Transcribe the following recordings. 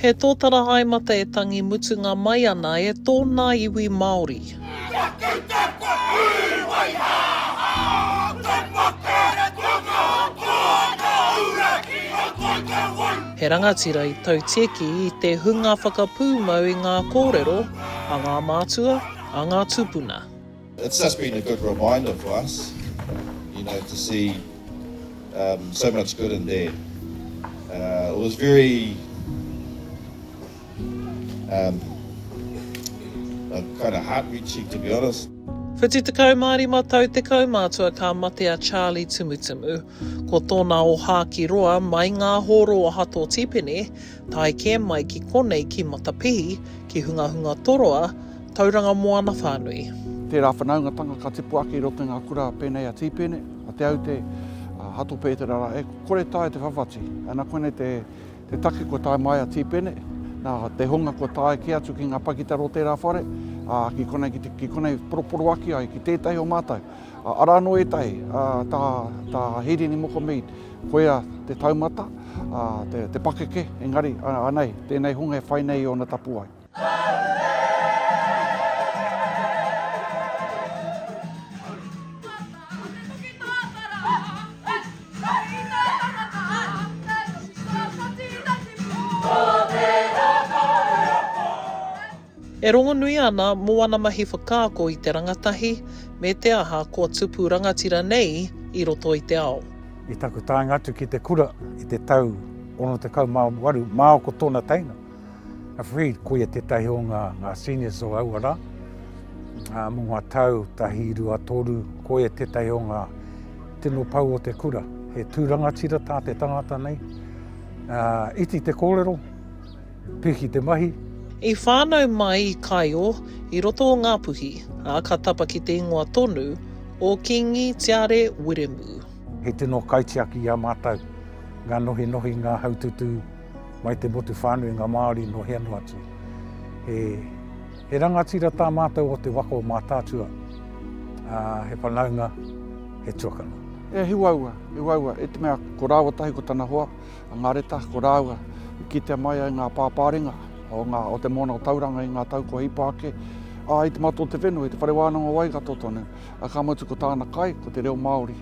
He Tōtara Haemata e tangi mutunga mai ana e tōna iwi Māori. He rangatira i tauteki i te hunga whakapūmau i ngā kōrero, a ngā mātua, a ngā tupuna. It's just been a good reminder for us, to see so much good in there. It was very kind of heart-wrenching, to be honest. Whiti tekau mārima tau tekau mātua ka mate a Charlie Timutimu, ko tōna o hāki roa mai ngā horo o hato tipene, tai ke mai ki konei ki matapihi, ki hunga toroa, tauranga moana whānui. Tērā whanaungatanga ka tipu ake i roto ngā kura pēnei a tīpene, a te au te hato pēterara, e kore tae te whawhati, ana koene te take ko tae mai a tīpene, nā te honga ko tae ki atu ki ngā pakitaro tērā whare, ki konei poroporo aki ai, ki tētahi o mātai. Ara no e tahi, tā hirini moko mei, koea te taumata, te pakeke, engari, anei, tēnei honga e whainei o na tapu ai. E rongo nui ana moana mahi whakaako i te rangatahi, me te aha kua tupu rangatira nei i roto i te ao. I taku tāinga atu ki te kura, i te tau ono te kau waru, māo ko tōna teina. A whi, koe te tahi o ngā seniors o auara. Mō ngā tau, tahi rua toru, koe te tahi o ngā tino pau o te kura. He tūrangatira tā te tangata nei. Iti te kōrero, piki te mahi. I whānau mai i Kaio, i roto o Ngāpuhi, a ka tapa ki te ingoa tonu, o Kingi Tiare Wiremu. He tino kaitiaki a mātau, ngā nohi ngā haututu, mai te motu whānui ngā Māori no he anu atu. He rangatira tā mātau o te wako o mātātua, he whanaunga, he tuakana. E hiwaua, e te mea ko rāua tahi ko tana hoa, ngā reta ko rāua, ki te mai ai ngā pāpāringa, o te mona o tauranga i ngā tau ko hipake, i te mato te whenua, i te whare wānanga waigato tonu. Ka mautu ko tāna kai, ko te reo Māori.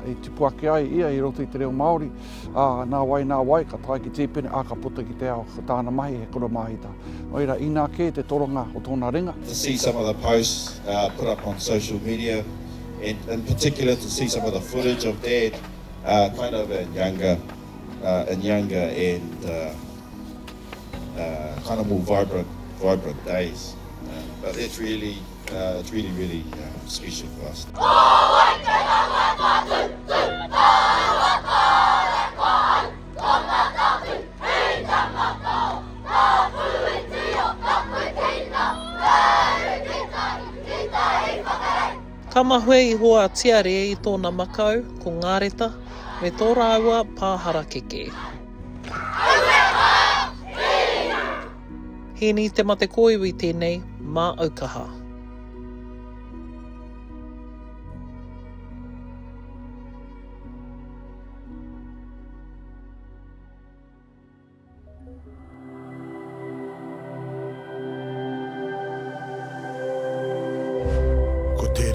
I tipu ake ai ia i roto i te reo Māori, nā wai, ka tai ki tīpene, ka puta ki te ao, ko tāna mahi he kura mahita. Oira, i nā ke te toronga o tōna ringa. To see some of the posts put up on social media, and in particular to see some of the footage of Dad, kind of in younger and kind of more vibrant days. But it's really special for us. Ka mahue i hoa tiare i tōna makau, ko ngā reta, me tō rāua pāhara keke. Hini te mate koiwi tēnei, mā Aukaha. Ko te